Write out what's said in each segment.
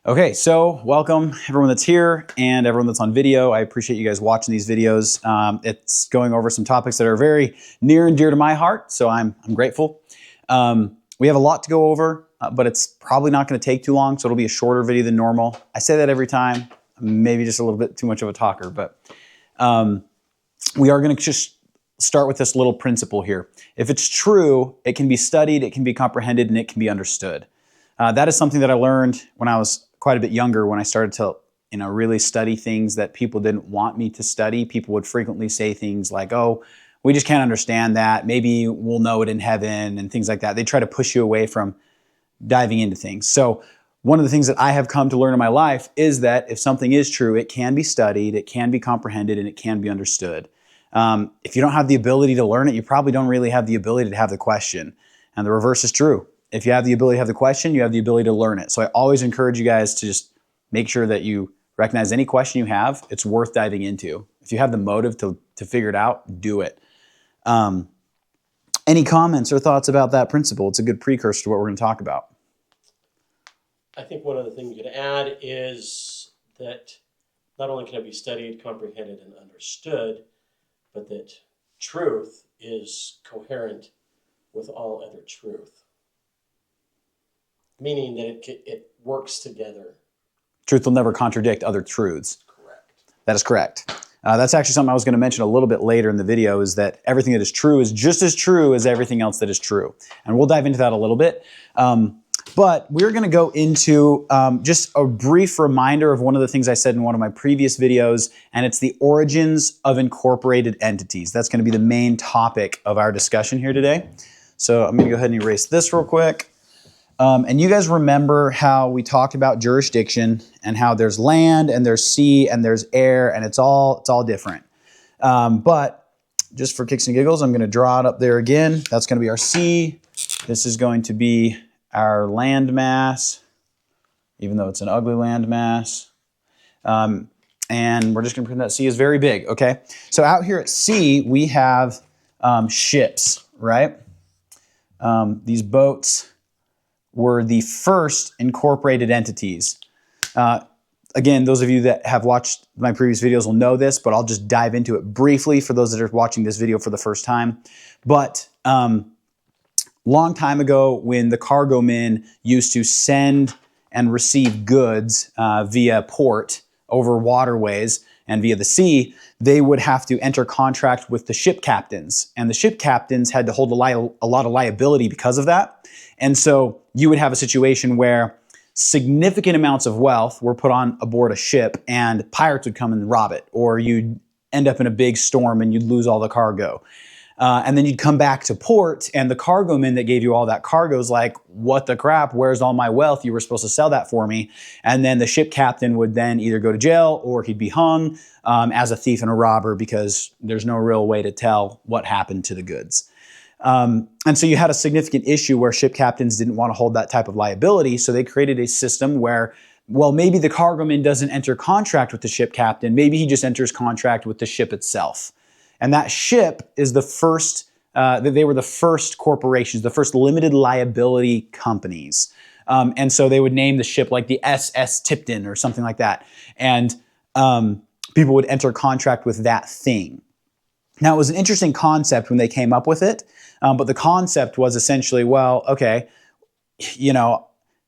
Okay, so welcome everyone that's here and everyone that's on video. I appreciate you guys watching these videos. It's going over some topics that are very near and dear to my heart, so I'm grateful. We have a lot to go over, but it's probably not going to take too long, so it'll be a shorter video than normal. I say that every time, maybe just a little bit too much of a talker, but we are going to just start with this little principle here. If it's true, it can be studied, it can be comprehended, and it can be understood. That is something that I learned when I was quite a bit younger, when I started to really study things that people didn't want me to study. People would frequently say things like, oh, we just can't understand that. Maybe we'll know it in heaven and things like that. They try to push you away from diving into things. So one of the things that I have come to learn in my life is that if something is true, it can be studied, it can be comprehended, and it can be understood. If you don't have the ability to learn it, you probably don't really have the ability to have the question. And the reverse is true. If you have the ability to have the question, you have the ability to learn it. So I always encourage you guys to just make sure that you recognize any question you have, it's worth diving into. If you have the motive to figure it out, do it. Any comments or thoughts about that principle? It's a good precursor to what we're going to talk about. I think one of the things you could add is that not only can it be studied, comprehended, and understood, but that truth is coherent with all other truth. Meaning that it works together. Truth will never contradict other truths. Correct. That is correct. That's actually something I was going to mention a little bit later in the video, is that everything that is true is just as true as everything else that is true. And we'll dive into that a little bit. But we're going to go into just a brief reminder of one of the things I said in one of my previous videos, and it's the origins of incorporated entities. That's going to be the main topic of our discussion here today. So I'm going to go ahead and erase this real quick. And you guys remember how we talked about jurisdiction and how there's land and there's sea and there's air, and it's all different. But just for kicks and giggles, I'm going to draw it up there again. That's going to be our sea. This is going to be our land mass, even though it's an ugly land mass. And we're just going to pretend that sea is very big, okay? So out here at sea, we have ships, right? These boats were the first incorporated entities. Again, those of you that have watched my previous videos will know this, but I'll just dive into it briefly for those that are watching this video for the first time. But long time ago, when the cargo men used to send and receive goods via port over waterways and via the sea, they would have to enter contract with the ship captains. And the ship captains had to hold a lot of liability because of that. And so you would have a situation where significant amounts of wealth were put on aboard a ship and pirates would come and rob it, or you'd end up in a big storm and you'd lose all the cargo. And then you'd come back to port and the cargo man that gave you all that cargo is like, what the crap, where's all my wealth? You were supposed to sell that for me. And then the ship captain would then either go to jail or he'd be hung as a thief and a robber, because there's no real way to tell what happened to the goods. And so you had a significant issue where ship captains didn't want to hold that type of liability. So they created a system where, well, maybe the cargoman doesn't enter contract with the ship captain. Maybe he just enters contract with the ship itself. And that ship is the first, they were the first corporations, the first limited liability companies. And so they would name the ship like the SS Tipton or something like that. And people would enter contract with that thing. Now, it was an interesting concept when they came up with it. But the concept was essentially, well, okay,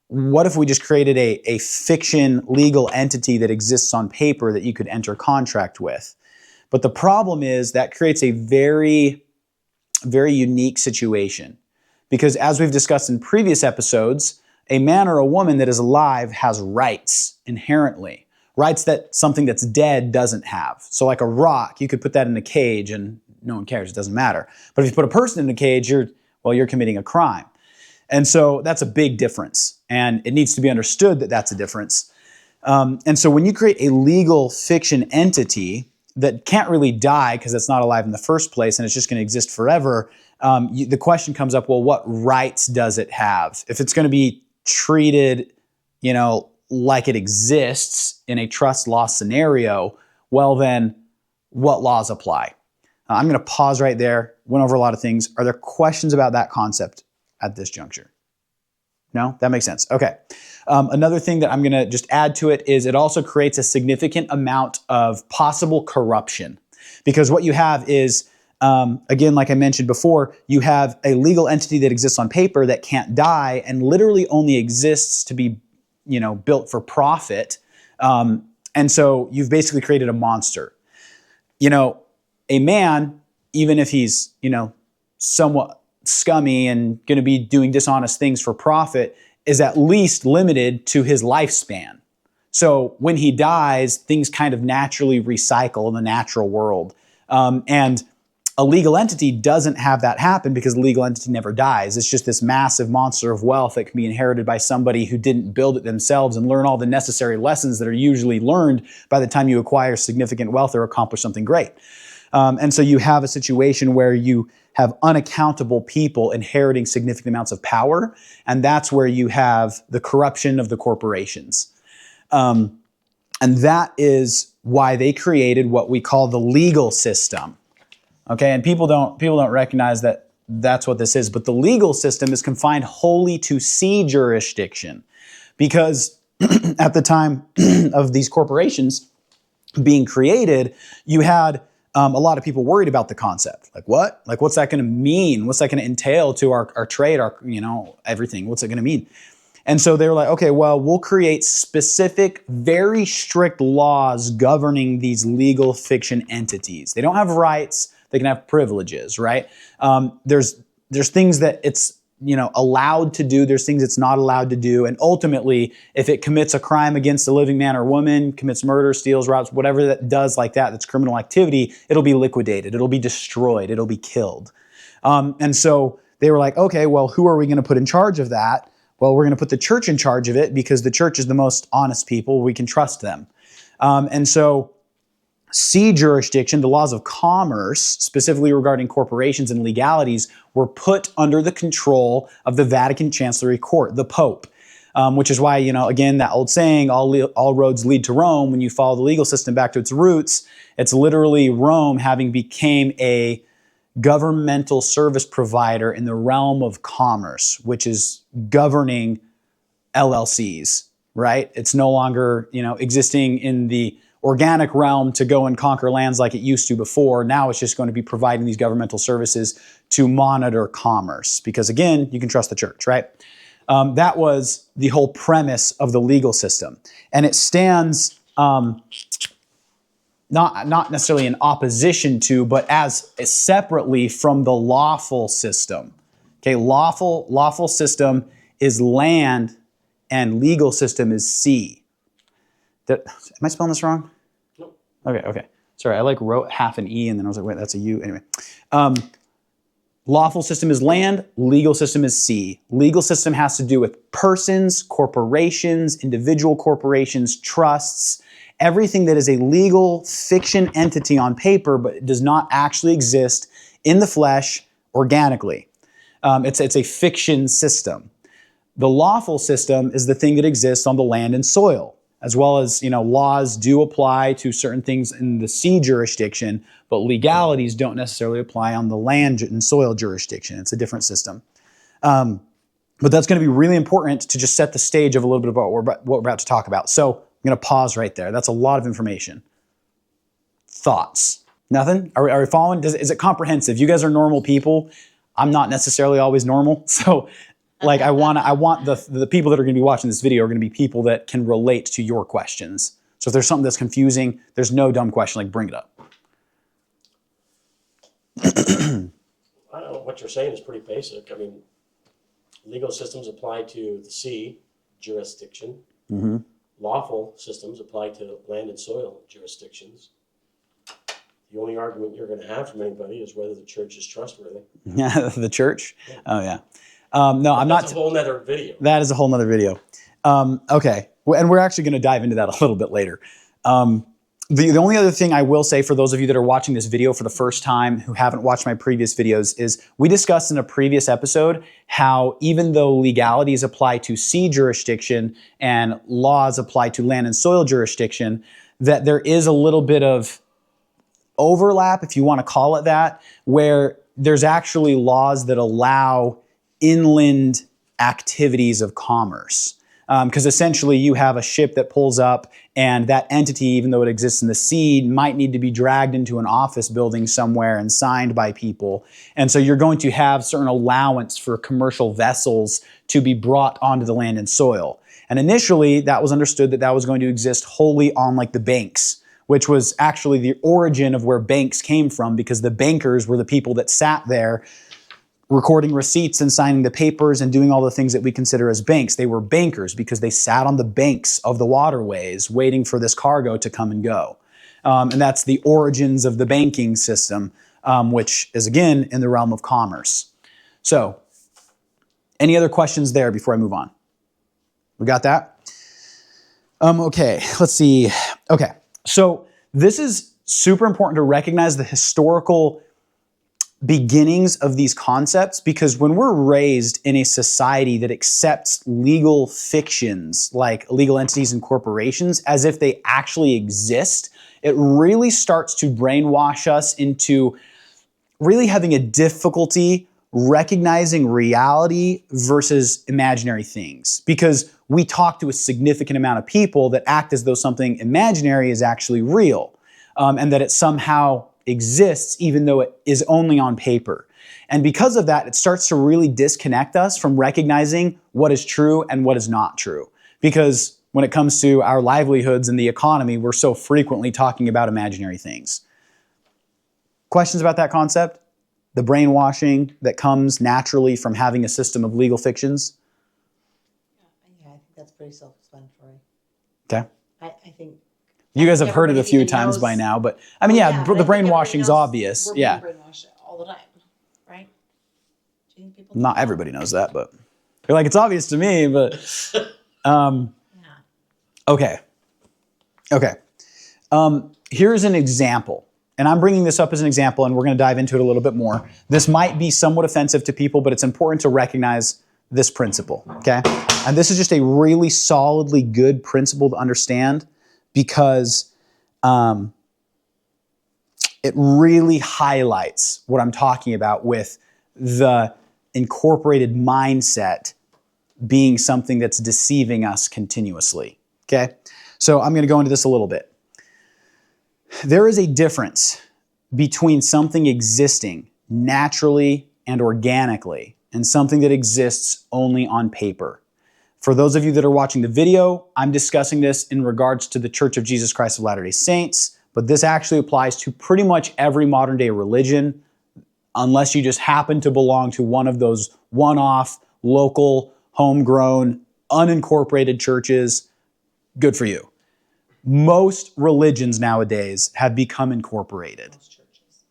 what if we just created a fiction legal entity that exists on paper that you could enter contract with? But the problem is that creates a very, very unique situation. Because as we've discussed in previous episodes, a man or a woman that is alive has rights inherently. Rights that something that's dead doesn't have. So like a rock, you could put that in a cage and no one cares, it doesn't matter. But if you put a person in a cage, you're committing a crime. And so that's a big difference. And it needs to be understood that that's a difference. And so when you create a legal fiction entity that can't really die because it's not alive in the first place and it's just going to exist forever, the question comes up, well, what rights does it have? If it's going to be treated, like it exists in a trust law scenario, well then, what laws apply? I'm going to pause right there, went over a lot of things. Are there questions about that concept at this juncture? No, that makes sense. Okay. Another thing that I'm going to just add to it is it also creates a significant amount of possible corruption, because what you have is, again, like I mentioned before, you have a legal entity that exists on paper that can't die and literally only exists to be, built for profit. And so you've basically created a monster. A man, even if he's, somewhat scummy and going to be doing dishonest things for profit, is at least limited to his lifespan. So when he dies, things kind of naturally recycle in the natural world. And a legal entity doesn't have that happen because the legal entity never dies. It's just this massive monster of wealth that can be inherited by somebody who didn't build it themselves and learn all the necessary lessons that are usually learned by the time you acquire significant wealth or accomplish something great. And so you have a situation where you have unaccountable people inheriting significant amounts of power, and that's where you have the corruption of the corporations. And that is why they created what we call the legal system. Okay, and people don't recognize that that's what this is, but the legal system is confined wholly to sea jurisdiction, because at the time of these corporations being created, you had a lot of people worried about the concept. Like what? Like what's that going to mean? What's that going to entail to our trade, our everything? What's it going to mean? And so they were like, okay, well, we'll create specific, very strict laws governing these legal fiction entities. They don't have rights. They can have privileges, right? There's things that it's allowed to do. There's things it's not allowed to do. And ultimately, if it commits a crime against a living man or woman, commits murder, steals, robs, whatever that does like that, that's criminal activity, it'll be liquidated. It'll be destroyed. It'll be killed. And so they were like, okay, well, who are we going to put in charge of that? Well, we're going to put the church in charge of it because the church is the most honest people. We can trust them. And so sea jurisdiction, the laws of commerce, specifically regarding corporations and legalities, were put under the control of the Vatican Chancellery Court, the Pope, which is why, again, that old saying, all roads lead to Rome. When you follow the legal system back to its roots, it's literally Rome having became a governmental service provider in the realm of commerce, which is governing LLCs, right? It's no longer, existing in the organic realm to go and conquer lands like it used to before. Now it's just going to be providing these governmental services to monitor commerce because, again, you can trust the church, right? That was the whole premise of the legal system. And it stands not necessarily in opposition to, but as separately from the lawful system. Okay, lawful system is land and legal system is sea. Am I spelling this wrong? No. Okay. Sorry, I wrote half an E and then I was like, wait, that's a U. Anyway. Lawful system is land, legal system is sea. Legal system has to do with persons, corporations, individual corporations, trusts, everything that is a legal fiction entity on paper but does not actually exist in the flesh organically. It's a fiction system. The lawful system is the thing that exists on the land and soil, as well as, laws do apply to certain things in the sea jurisdiction, but legalities don't necessarily apply on the land and soil jurisdiction. It's a different system. But that's going to be really important to just set the stage of a little bit about what we're about to talk about. So I'm going to pause right there. That's a lot of information. Thoughts? Nothing? Are we following? Is it comprehensive? You guys are normal people. I'm not necessarily always normal. So I want the people that are going to be watching this video are going to be people that can relate to your questions. So if there's something that's confusing, there's no dumb question, bring it up. I don't know, what you're saying is pretty basic. I mean, legal systems apply to the sea jurisdiction. Mm-hmm. Lawful systems apply to land and soil jurisdictions. The only argument you're going to have from anybody is whether the church is trustworthy. Yeah, the church? Yeah. Oh, yeah. No, I'm not. That's a whole nother video. That is a whole nother video. Okay. And we're actually going to dive into that a little bit later. The only other thing I will say for those of you that are watching this video for the first time who haven't watched my previous videos is we discussed in a previous episode how even though legalities apply to sea jurisdiction and laws apply to land and soil jurisdiction, that there is a little bit of overlap, if you want to call it that, where there's actually laws that allow inland activities of commerce. Because essentially you have a ship that pulls up, and that entity, even though it exists in the sea, might need to be dragged into an office building somewhere and signed by people. And so you're going to have certain allowance for commercial vessels to be brought onto the land and soil. And initially that was understood that that was going to exist wholly on like the banks, which was actually the origin of where banks came from, because the bankers were the people that sat there recording receipts and signing the papers and doing all the things that we consider as banks. They were bankers because they sat on the banks of the waterways waiting for this cargo to come and go. And that's the origins of the banking system, which is, again, in the realm of commerce. So, any other questions there before I move on? We got that? Okay, let's see. Okay, so this is super important to recognize the historical beginnings of these concepts, because when we're raised in a society that accepts legal fictions like legal entities and corporations as if they actually exist, it really starts to brainwash us into really having a difficulty recognizing reality versus imaginary things, because we talk to a significant amount of people that act as though something imaginary is actually real, and that it somehow exists even though it is only on paper. And because of that, it starts to really disconnect us from recognizing what is true and what is not true. Because when it comes to our livelihoods and the economy, we're so frequently talking about imaginary things. Questions about that concept? The brainwashing that comes naturally from having a system of legal fictions? Yeah, I think that's pretty self-explanatory. Okay. I think You guys have heard it a everybody few even times knows- by now, but I mean, Well, yeah, but I the think everybody brainwashing's knows obvious. We're being Yeah. brainwashed all the time, right? Do you think people Not everybody knows that, but you're like, it's obvious to me, but Yeah. okay. Okay. Here's an example. And I'm bringing this up as an example, and we're going to dive into it a little bit more. This might be somewhat offensive to people, but it's important to recognize this principle, okay? And this is just a really solidly good principle to understand, because it really highlights what I'm talking about with the incorporated mindset being something that's deceiving us continuously, okay? So I'm going to go into this a little bit. There is a difference between something existing naturally and organically and something that exists only on paper. For those of you that are watching the video, I'm discussing this in regards to the Church of Jesus Christ of Latter-day Saints, but this actually applies to pretty much every modern day religion, unless you just happen to belong to one of those one-off, local, homegrown, unincorporated churches. Good for you. Most religions nowadays have become incorporated.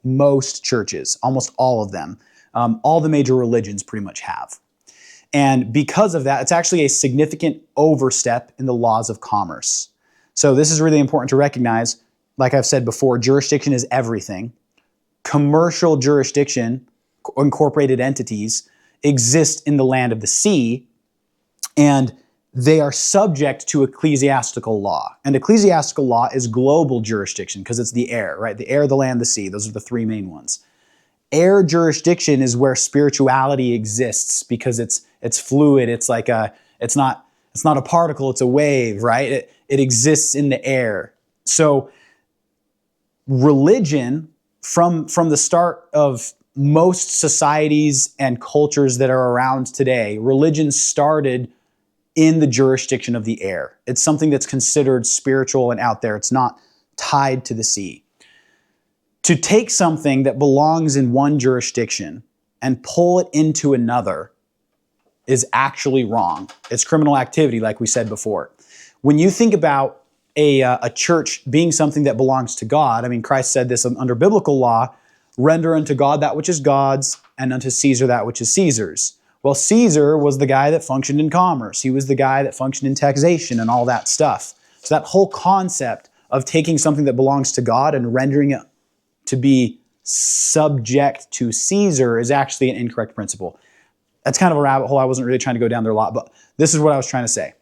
Most churches, almost all of them. All the major religions pretty much have. And because of that, it's actually a significant overstep in the laws of commerce. So this is really important to recognize. Like I've said before, jurisdiction is everything. Commercial jurisdiction, incorporated entities, exist in the land of the sea, and they are subject to ecclesiastical law. And ecclesiastical law is global jurisdiction because it's the air, right? The air, the land, the sea. Those are the three main ones. Air jurisdiction is where spirituality exists because it's fluid. It's like it's not a particle, it's a wave, right? It exists in the air. So religion, from the start of most societies and cultures that are around today, religion started in the jurisdiction of the air. It's something that's considered spiritual and out there. It's not tied to the sea. To take something that belongs in one jurisdiction and pull it into another is actually wrong. It's criminal activity, like we said before. When you think about a church being something that belongs to God, I mean, Christ said this under biblical law, render unto God that which is God's, and unto Caesar that which is Caesar's. Well, Caesar was the guy that functioned in commerce. He was the guy that functioned in taxation and all that stuff. So that whole concept of taking something that belongs to God and rendering it to be subject to Caesar is actually an incorrect principle. That's kind of a rabbit hole. I wasn't really trying to go down there a lot, but this is what I was trying to say.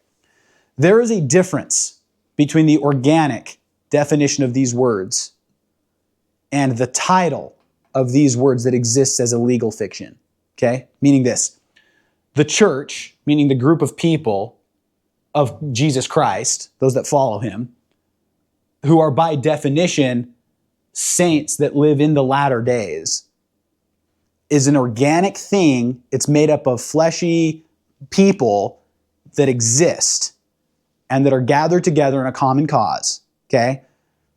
There is a difference between the organic definition of these words and the title of these words that exists as a legal fiction. Okay? Meaning this. the church, meaning the group of people of Jesus Christ, those that follow him, who are by definition saints that live in the latter days, is an organic thing. It's made up of fleshy people that exist and that are gathered together in a common cause, okay?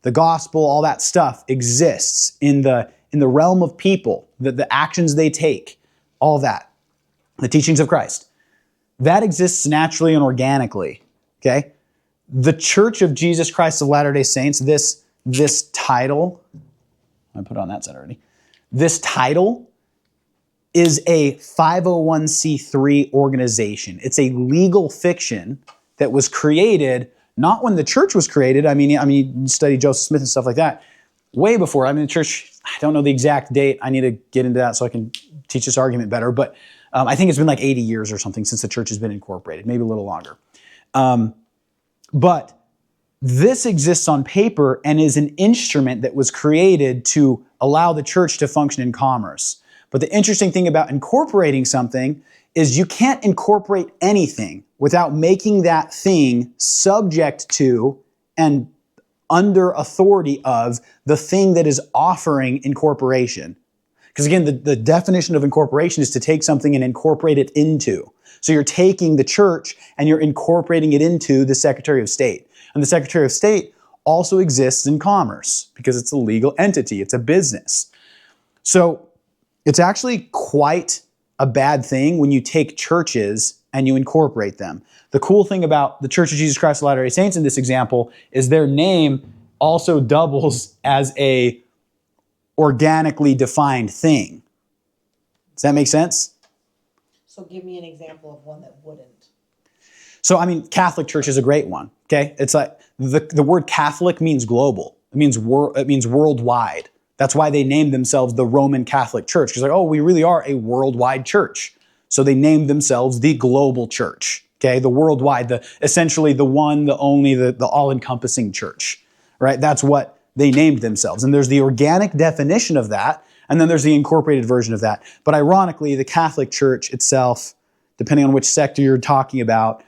The gospel, all that stuff exists in the realm of people, the actions they take, all that, the teachings of Christ. That exists naturally and organically, okay? The Church of Jesus Christ of Latter-day Saints, this title, I put it on that side already, this title is a 501c3 organization. It's a legal fiction that was created not when the church was created. I mean, you study Joseph Smith and stuff like that. Way before. I mean, the church, I don't know the exact date. I need to get into that so I can teach this argument better. But I think it's been like 80 years or something since the church has been incorporated, maybe a little longer. But this exists on paper and is an instrument that was created to allow the church to function in commerce. But the interesting thing about incorporating something is you can't incorporate anything without making that thing subject to and under authority of the thing that is offering incorporation. Because again, the definition of incorporation is to take something and incorporate it into. So you're taking the church and you're incorporating it into the Secretary of State. And the Secretary of State also exists in commerce because it's a legal entity, it's a business. So it's actually quite a bad thing when you take churches and you incorporate them. The cool thing about the Church of Jesus Christ of Latter-day Saints in this example is their name also doubles as a organically defined thing. Does that make sense? So give me an example of one that wouldn't. So, I mean, Catholic Church is a great one, okay? It's like the word Catholic means global. It means worldwide. That's why they named themselves the Roman Catholic Church. Because like, oh, we really are a worldwide church. So they named themselves the global church, okay? The worldwide, essentially the one, the only, the all-encompassing church, right? That's what they named themselves. And there's the organic definition of that, and then there's the incorporated version of that. But ironically, the Catholic Church itself, depending on which sector you're talking about,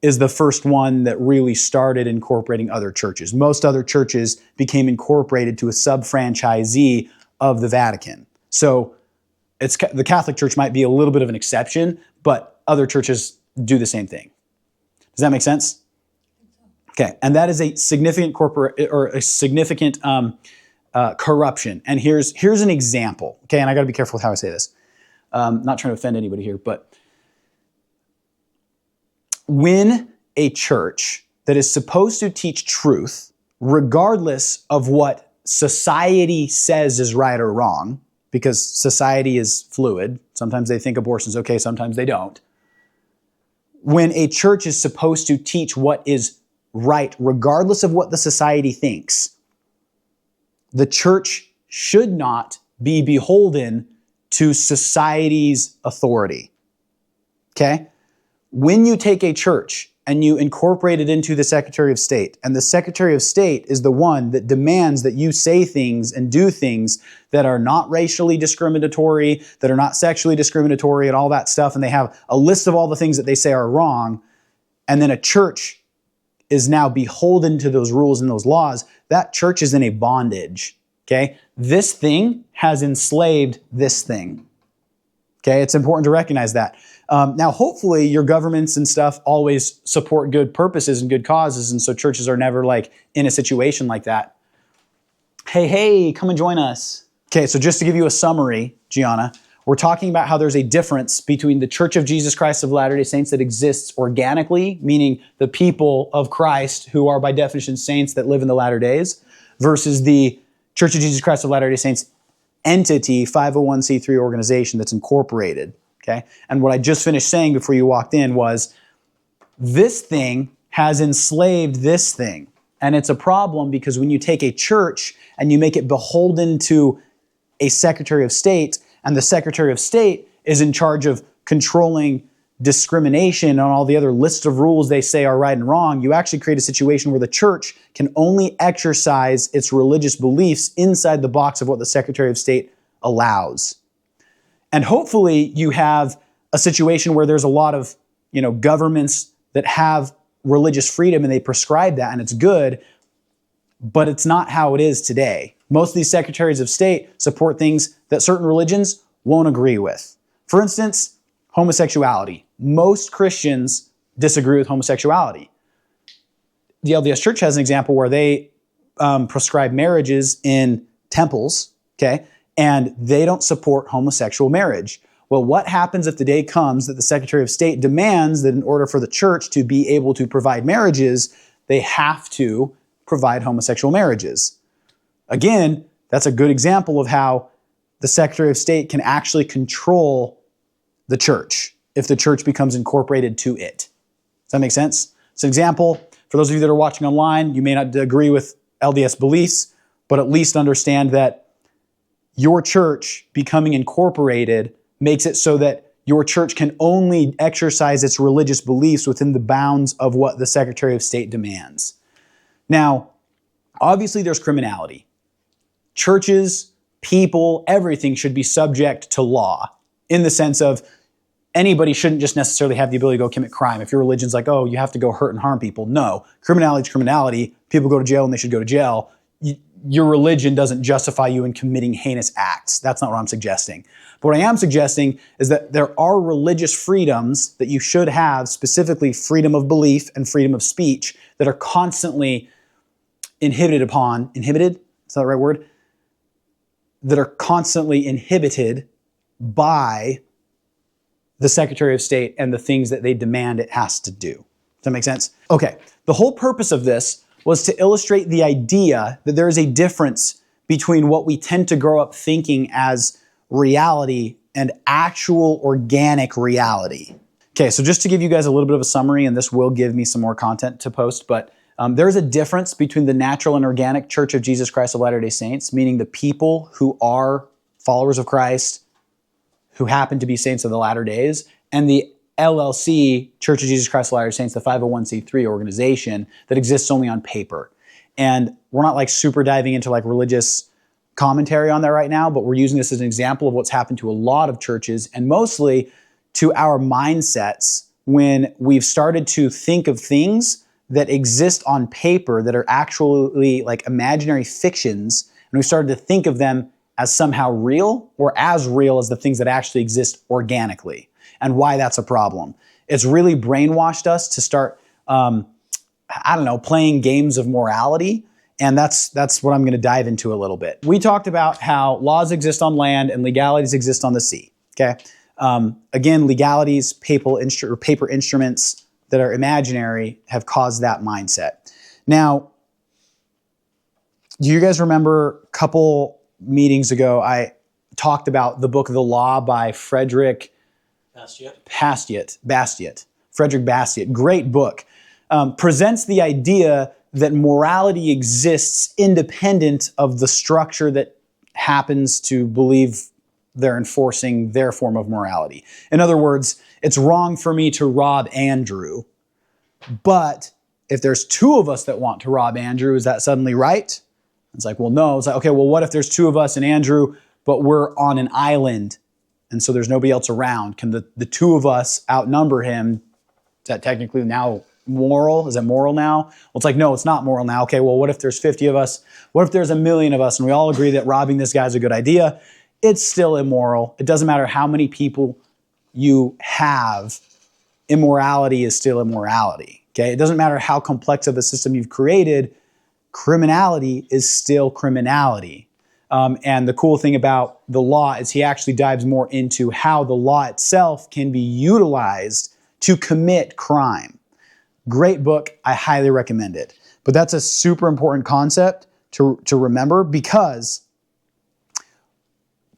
is the first one that really started incorporating other churches. Most other churches became incorporated to a sub-franchisee of the Vatican. So the Catholic Church might be a little bit of an exception, but other churches do the same thing. Does that make sense? Okay, and that is a significant corruption. And here's an example. Okay, and I got to be careful with how I say this. Not trying to offend anybody here, but when a church that is supposed to teach truth, regardless of what society says is right or wrong, because society is fluid, sometimes they think abortion's okay, sometimes they don't. When a church is supposed to teach what is right, regardless of what the society thinks, the church should not be beholden to society's authority. Okay? When you take a church and you incorporate it into the Secretary of State, and the Secretary of State is the one that demands that you say things and do things that are not racially discriminatory, that are not sexually discriminatory and all that stuff, and they have a list of all the things that they say are wrong, and then a church is now beholden to those rules and those laws, that church is in a bondage, okay? This thing has enslaved this thing, okay? It's important to recognize that. Now, hopefully, your governments and stuff always support good purposes and good causes, and so churches are never like in a situation like that. Hey, come and join us. Okay, so just to give you a summary, Gianna, we're talking about how there's a difference between the Church of Jesus Christ of Latter-day Saints that exists organically, meaning the people of Christ who are by definition saints that live in the latter days, versus the Church of Jesus Christ of Latter-day Saints entity, 501c3 organization that's incorporated. Okay? And what I just finished saying before you walked in was, this thing has enslaved this thing. And it's a problem because when you take a church and you make it beholden to a Secretary of State, and the Secretary of State is in charge of controlling discrimination and all the other list of rules they say are right and wrong, you actually create a situation where the church can only exercise its religious beliefs inside the box of what the Secretary of State allows. And hopefully you have a situation where there's a lot of, governments that have religious freedom and they prescribe that and it's good, but it's not how it is today. Most of these secretaries of state support things that certain religions won't agree with. For instance, homosexuality. Most Christians disagree with homosexuality. The LDS Church has an example where they prescribe marriages in temples, okay, and they don't support homosexual marriage. Well, what happens if the day comes that the Secretary of State demands that in order for the church to be able to provide marriages, they have to provide homosexual marriages? Again, that's a good example of how the Secretary of State can actually control the church if the church becomes incorporated to it. Does that make sense? It's an example. For those of you that are watching online, you may not agree with LDS beliefs, but at least understand that your church becoming incorporated makes it so that your church can only exercise its religious beliefs within the bounds of what the Secretary of State demands. Now, obviously there's criminality. Churches, people, everything should be subject to law in the sense of anybody shouldn't just necessarily have the ability to go commit crime. If your religion's like, oh, you have to go hurt and harm people. No, criminality is criminality. People go to jail and they should go to jail. Your religion doesn't justify you in committing heinous acts. That's not what I'm suggesting. But what I am suggesting is that there are religious freedoms that you should have, specifically freedom of belief and freedom of speech, that are constantly inhibited? Is that the right word? That are constantly inhibited by the Secretary of State and the things that they demand it has to do. Does that make sense? Okay, the whole purpose of this was to illustrate the idea that there is a difference between what we tend to grow up thinking as reality and actual organic reality. Okay, so just to give you guys a little bit of a summary, and this will give me some more content to post, but there's a difference between the natural and organic Church of Jesus Christ of Latter-day Saints, meaning the people who are followers of Christ, who happen to be saints of the latter days, and the LLC, Church of Jesus Christ of Latter-day Saints, the 501c3 organization that exists only on paper. And we're not like super diving into like religious commentary on that right now, but we're using this as an example of what's happened to a lot of churches and mostly to our mindsets when we've started to think of things that exist on paper that are actually like imaginary fictions, and we started to think of them as somehow real or as real as the things that actually exist organically, and why that's a problem. It's really brainwashed us to start, playing games of morality, and that's what I'm gonna dive into a little bit. We talked about how laws exist on land and legalities exist on the sea, okay? Again, legalities, paper instruments that are imaginary have caused that mindset. Now, do you guys remember a couple meetings ago, I talked about the book The Law by Frederick Bastiat. Great book. Presents the idea that morality exists independent of the structure that happens to believe they're enforcing their form of morality. In other words, it's wrong for me to rob Andrew, but if there's two of us that want to rob Andrew, is that suddenly right? It's like, well, no. It's like, okay, well, what if there's two of us and Andrew, but we're on an island and so there's nobody else around? Can the two of us outnumber him? Is that technically now moral? Is it moral now? Well, it's like, no, it's not moral now. Okay, well, what if there's 50 of us? What if there's 1 million of us and we all agree that robbing this guy's a good idea? It's still immoral. It doesn't matter how many people you have. Immorality is still immorality. Okay? It doesn't matter how complex of a system you've created. Criminality is still criminality. And the cool thing about the law is he actually dives more into how the law itself can be utilized to commit crime. Great book. I highly recommend it. But that's a super important concept to remember, because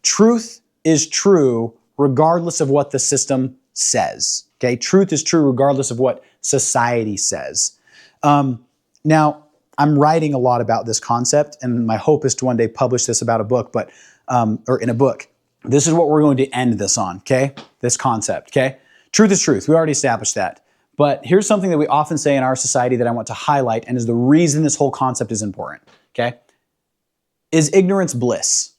truth is true regardless of what the system says. Okay? Truth is true regardless of what society says. Now, I'm writing a lot about this concept, and my hope is to one day publish this about a book, or in a book. This is what we're going to end this on, okay? This concept, okay? Truth is truth. We already established that. But here's something that we often say in our society that I want to highlight, and is the reason this whole concept is important, okay? Is ignorance bliss?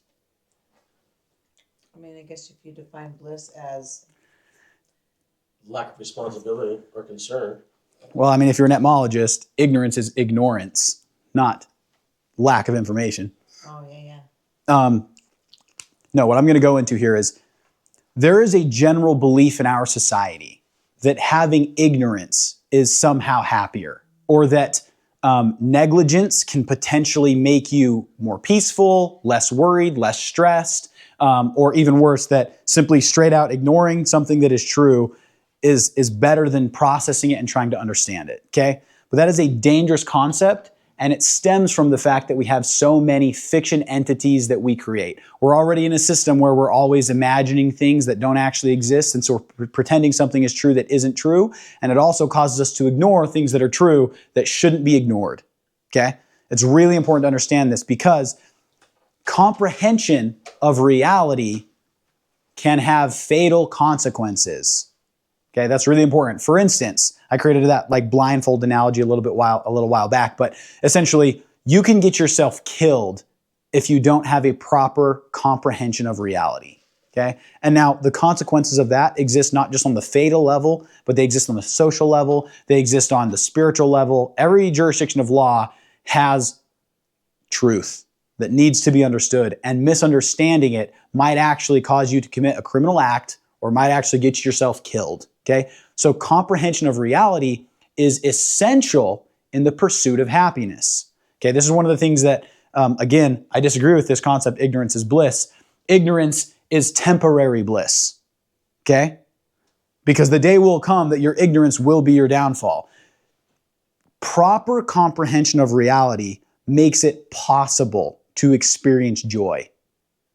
I mean, I guess if you define bliss as lack of responsibility or concern. Well, I mean, if you're an etymologist, ignorance is ignorance, not lack of information. Oh, yeah. No, what I'm going to go into here is there is a general belief in our society that having ignorance is somehow happier, or that negligence can potentially make you more peaceful, less worried, less stressed, or even worse, that simply straight out ignoring something that is true is better than processing it and trying to understand it, okay? But that is a dangerous concept, and it stems from the fact that we have so many fiction entities that we create. We're already in a system where we're always imagining things that don't actually exist, and so we're pretending something is true that isn't true, and it also causes us to ignore things that are true that shouldn't be ignored, okay? It's really important to understand this because comprehension of reality can have fatal consequences. Okay, that's really important. For instance, I created that like blindfold analogy a little while back, but essentially, you can get yourself killed if you don't have a proper comprehension of reality. Okay, and now the consequences of that exist not just on the fatal level, but they exist on the social level. They exist on the spiritual level. Every jurisdiction of law has truth that needs to be understood, and misunderstanding it might actually cause you to commit a criminal act or might actually get yourself killed. Okay, so comprehension of reality is essential in the pursuit of happiness. Okay, this is one of the things that, again, I disagree with this concept, ignorance is bliss. Ignorance is temporary bliss. Okay, because the day will come that your ignorance will be your downfall. Proper comprehension of reality makes it possible to experience joy.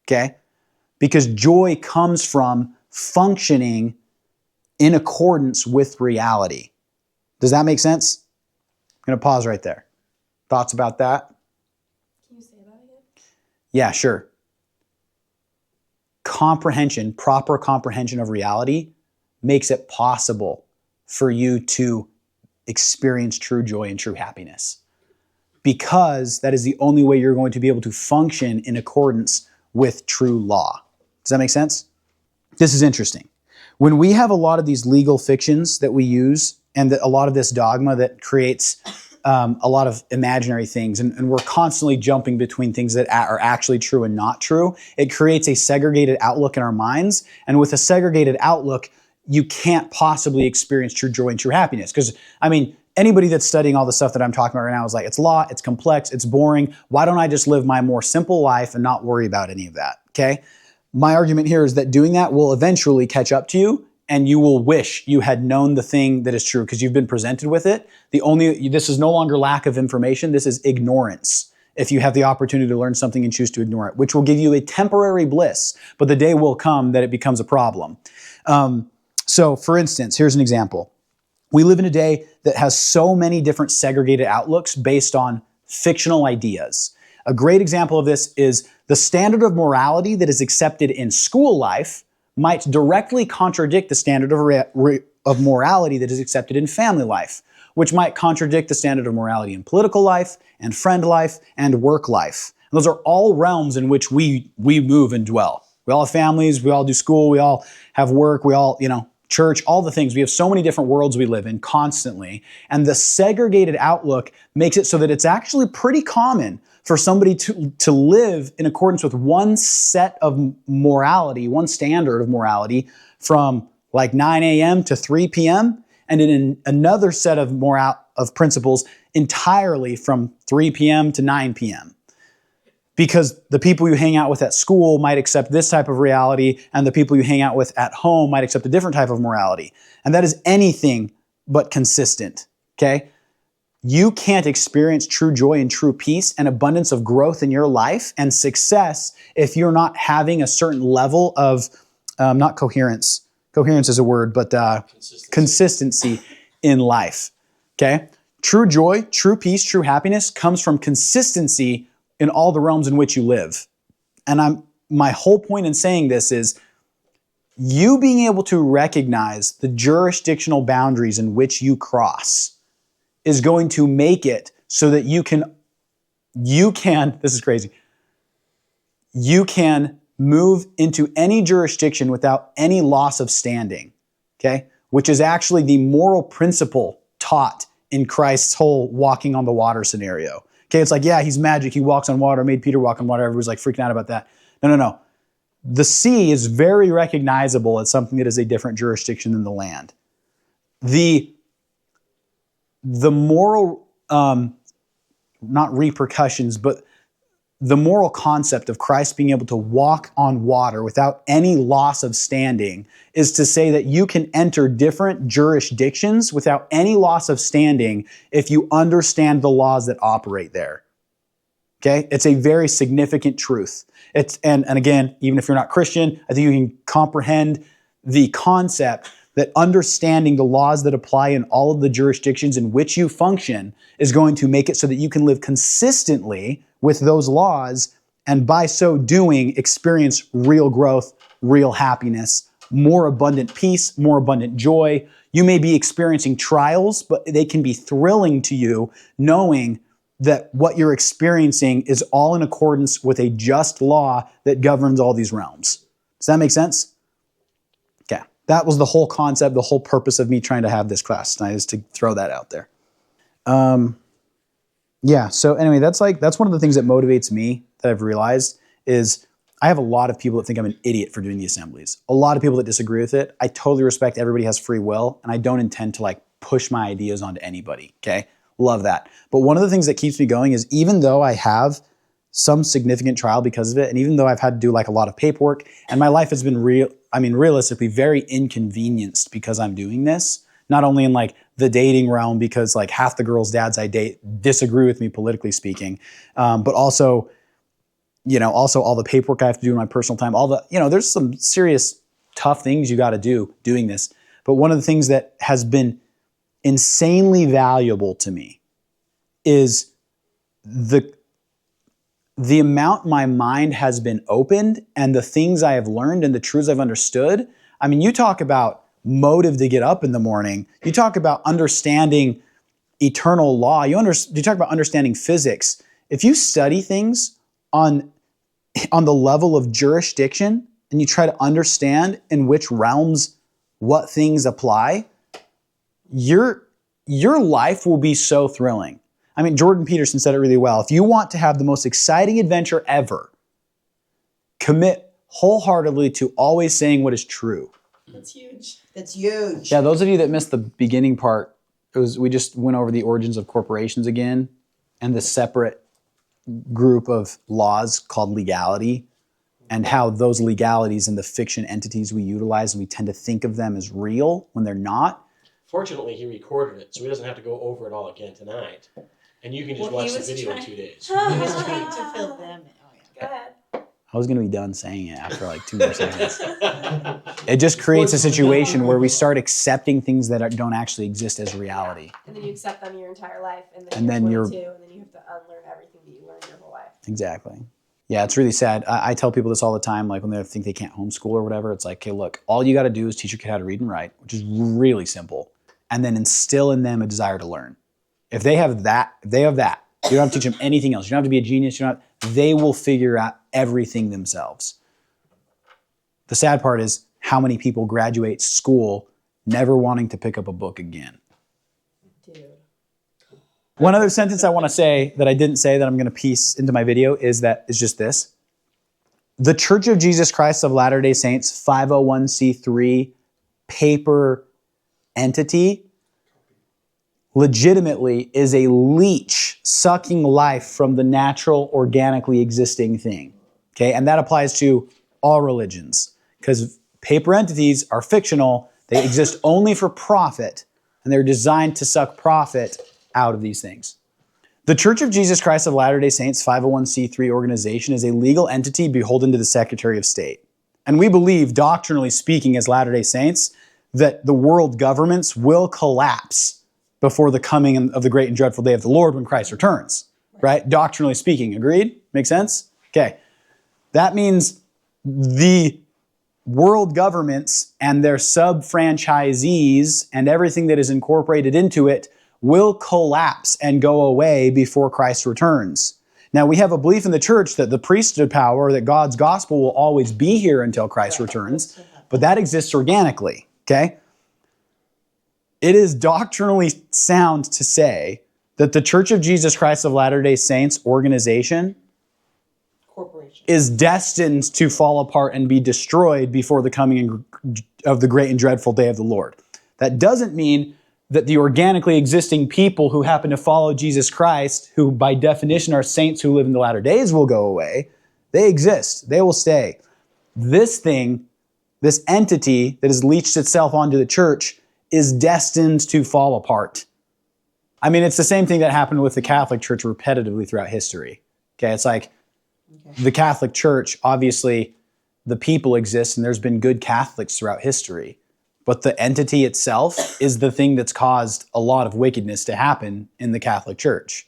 Okay, because joy comes from functioning in accordance with reality. Does that make sense? I'm going to pause right there. Thoughts about that? Can you say that again? Yeah, sure. Comprehension, proper comprehension of reality makes it possible for you to experience true joy and true happiness, because that is the only way you're going to be able to function in accordance with true law. Does that make sense? This is interesting. When we have a lot of these legal fictions that we use, and a lot of this dogma that creates a lot of imaginary things, and we're constantly jumping between things that are actually true and not true, it creates a segregated outlook in our minds. And with a segregated outlook, you can't possibly experience true joy and true happiness. Because, I mean, anybody that's studying all the stuff that I'm talking about right now is like, it's law, it's complex, it's boring. Why don't I just live my more simple life and not worry about any of that, okay? My argument here is that doing that will eventually catch up to you, and you will wish you had known the thing that is true because you've been presented with it. This is no longer lack of information, this is ignorance. If you have the opportunity to learn something and choose to ignore it, which will give you a temporary bliss, but the day will come that it becomes a problem. So for instance, here's an example. We live in a day that has so many different segregated outlooks based on fictional ideas. A great example of this is the standard of morality that is accepted in school life might directly contradict the standard of morality that is accepted in family life, which might contradict the standard of morality in political life and friend life and work life. And those are all realms in which we move and dwell. We all have families, we all do school, we all have work, we all, church, all the things. We have so many different worlds we live in constantly. And the segregated outlook makes it so that it's actually pretty common for somebody to live in accordance with one set of morality, one standard of morality from like 9 a.m. to 3 p.m. and in another set of principles entirely from 3 p.m. to 9 p.m. Because the people you hang out with at school might accept this type of reality, and the people you hang out with at home might accept a different type of morality. And that is anything but consistent, okay? You can't experience true joy and true peace and abundance of growth in your life and success if you're not having a certain level of, not coherence. Coherence is a word, but consistency in life, okay? True joy, true peace, true happiness comes from consistency in all the realms in which you live. And my whole point in saying this is you being able to recognize the jurisdictional boundaries in which you cross is going to make it so that you can, this is crazy, you can move into any jurisdiction without any loss of standing, okay? which is actually the moral principle taught in Christ's whole walking on the water scenario. Okay, it's like, yeah, he's magic. He walks on water, made Peter walk on water. Everybody's like freaking out about that. No. The sea is very recognizable as something that is a different jurisdiction than the land. The moral, not repercussions, but the moral concept of Christ being able to walk on water without any loss of standing is to say that you can enter different jurisdictions without any loss of standing if you understand the laws that operate there. Okay? It's a very significant truth. And again, even if you're not Christian, I think you can comprehend the concept that understanding the laws that apply in all of the jurisdictions in which you function is going to make it so that you can live consistently with those laws, and by so doing, experience real growth, real happiness, more abundant peace, more abundant joy. You may be experiencing trials, but they can be thrilling to you, knowing that what you're experiencing is all in accordance with a just law that governs all these realms. Does that make sense? Okay. That was the whole concept, the whole purpose of me trying to have this class tonight, is to throw that out there. Yeah, so anyway, that's one of the things that motivates me that I've realized is I have a lot of people that think I'm an idiot for doing the assemblies. A lot of people that disagree with it. I totally respect everybody has free will, and I don't intend to push my ideas onto anybody, okay? Love that. But one of the things that keeps me going is even though I have some significant trial because of it, and even though I've had to do a lot of paperwork, and my life has been realistically very inconvenienced because I'm doing this, not only in the dating realm because half the girls' dads I date disagree with me politically speaking, but also all the paperwork I have to do in my personal time, there's some serious tough things you got to do doing this. But one of the things that has been insanely valuable to me is the amount my mind has been opened and the things I have learned and the truths I've understood. I mean, you talk about motive to get up in the morning. You talk about understanding eternal law. You talk about understanding physics. If you study things on the level of jurisdiction and you try to understand in which realms what things apply, your life will be so thrilling. I mean, Jordan Peterson said it really well. If you want to have the most exciting adventure ever, commit wholeheartedly to always saying what is true. That's huge. That's huge. Yeah, those of you that missed the beginning part, we just went over the origins of corporations again and the separate group of laws called legality and how those legalities and the fiction entities we utilize, and we tend to think of them as real when they're not. Fortunately, he recorded it, so he doesn't have to go over it all again tonight. And you can just watch the video in 2 days. He was trying to fill them in. Oh, yeah. Go ahead. I was going to be done saying it after 2 more seconds. It just creates a situation where we start accepting things that don't actually exist as reality. And then you accept them your entire life, and And then then you're- you're 22, and then you have to unlearn everything that you learned your whole life. Exactly. Yeah, it's really sad. I tell people this all the time, when they think they can't homeschool or whatever. It's like, okay, look, all you got to do is teach your kid how to read and write, which is really simple, and then instill in them a desire to learn. If they have that, you don't have to teach them anything else. You don't have to be a genius. They will figure out everything themselves. The sad part is how many people graduate school never wanting to pick up a book again. Dude. One other sentence I want to say that I didn't say that I'm going to piece into my video is just this. The Church of Jesus Christ of Latter-day Saints 501c3 paper entity legitimately is a leech sucking life from the natural, organically existing thing. Okay, and that applies to all religions because paper entities are fictional. They exist only for profit, and they're designed to suck profit out of these things. The Church of Jesus Christ of Latter-day Saints 501c3 organization is a legal entity beholden to the Secretary of State. And we believe, doctrinally speaking, as Latter-day Saints, that the world governments will collapse before the coming of the great and dreadful day of the Lord when Christ returns. Right? Doctrinally speaking. Agreed? Make sense? Okay. That means the world governments and their sub-franchisees and everything that is incorporated into it will collapse and go away before Christ returns. Now, we have a belief in the church that the priesthood power, that God's gospel will always be here until Christ returns, but that exists organically, okay? it is doctrinally sound to say that the Church of Jesus Christ of Latter-day Saints organization Corporation. is destined to fall apart and be destroyed before the coming of the great and dreadful day of the Lord. That doesn't mean that the organically existing people who happen to follow Jesus Christ, who by definition are saints who live in the latter days, will go away. They exist. They will stay. This thing, this entity that has leached itself onto the church is destined to fall apart. I mean, it's the same thing that happened with the Catholic Church repetitively throughout history. Okay, it's like the Catholic Church, obviously, the people exist and there's been good Catholics throughout history. But the entity itself is the thing that's caused a lot of wickedness to happen in the Catholic Church.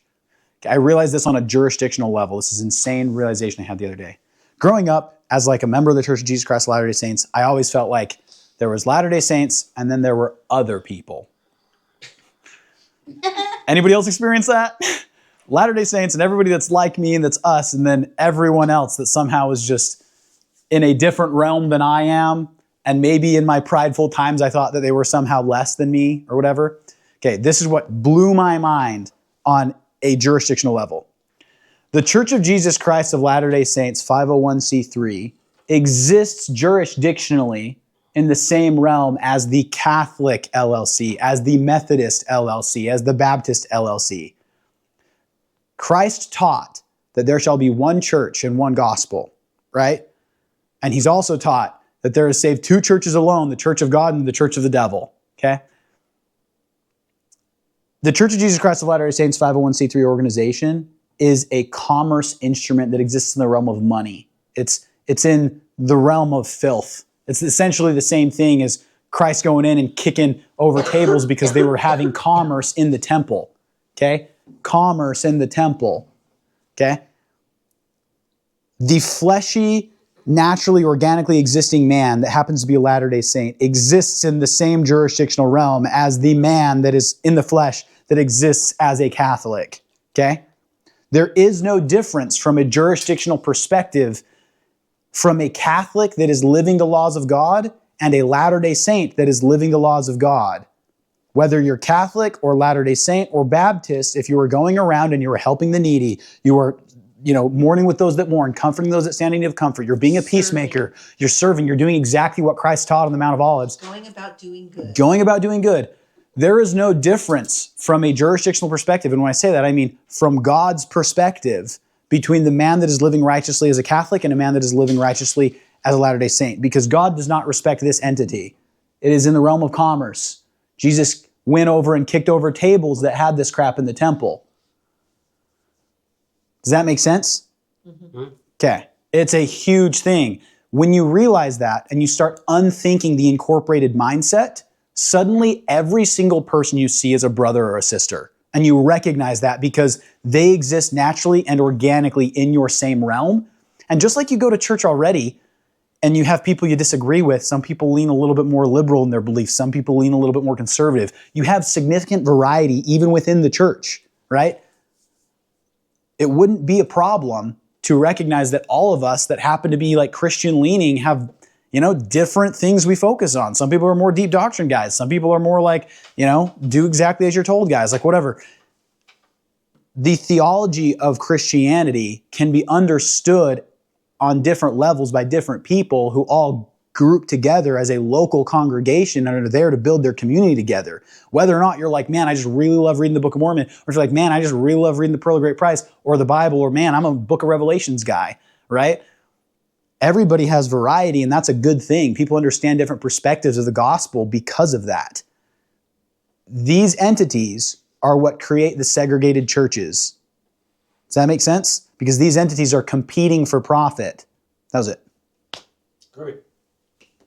I realized this on a jurisdictional level. This is an insane realization I had the other day. Growing up as like a member of the Church of Jesus Christ of Latter-day Saints, I always felt like there was Latter-day Saints and then there were other people. Anybody else experience that? Latter-day Saints and everybody that's like me and that's us, and then everyone else that somehow is just in a different realm than I am. And maybe in my prideful times, I thought that they were somehow less than me or whatever. Okay, this is what blew my mind on a jurisdictional level. The Church of Jesus Christ of Latter-day Saints, 501c3, exists jurisdictionally in the same realm as the Catholic LLC, as the Methodist LLC, as the Baptist LLC. Christ taught that there shall be one church and one gospel, right? And he's also taught that there is saved two churches alone, the Church of God and the Church of the devil, okay? The Church of Jesus Christ of Latter-day Saints 501c3 organization is a commerce instrument that exists in the realm of money. It's in the realm of filth. It's essentially the same thing as Christ going in and kicking over tables because they were having commerce in the temple, okay? Commerce in the temple, okay? The fleshy, naturally, organically existing man that happens to be a Latter-day Saint exists in the same jurisdictional realm as the man that is in the flesh that exists as a Catholic, okay? There is no difference from a jurisdictional perspective from a Catholic that is living the laws of God and a Latter-day Saint that is living the laws of God. Whether you're Catholic or Latter-day Saint or Baptist, if you were going around and you were helping the needy, you were mourning with those that mourn, comforting those that stand in need of comfort. You're being a peacemaker. You're serving. You're doing exactly what Christ taught on the Mount of Olives. Going about doing good. Going about doing good. There is no difference from a jurisdictional perspective. And when I say that, I mean from God's perspective between the man that is living righteously as a Catholic and a man that is living righteously as a Latter-day Saint. Because God does not respect this entity. It is in the realm of commerce. Jesus went over and kicked over tables that had this crap in the temple. Does that make sense? Mm-hmm. Okay. It's a huge thing. When you realize that and you start unthinking the incorporated mindset, suddenly every single person you see is a brother or a sister. And you recognize that because they exist naturally and organically in your same realm. And just like you go to church already and you have people you disagree with, some people lean a little bit more liberal in their beliefs, some people lean a little bit more conservative. You have significant variety even within the church, right? It wouldn't be a problem to recognize that all of us that happen to be like Christian leaning have, different things we focus on. Some people are more deep doctrine guys. Some people are more like, do exactly as you're told guys, like whatever. The theology of Christianity can be understood on different levels by different people who all group together as a local congregation and are there to build their community together. Whether or not you're like, man, I just really love reading the Book of Mormon, or if you're like, man, I just really love reading the Pearl of Great Price or the Bible, or man, I'm a Book of Revelations guy, right? Everybody has variety, and that's a good thing. People understand different perspectives of the gospel because of that. These entities are what create the segregated churches. Does that make sense? Because these entities are competing for profit. That was it. Great.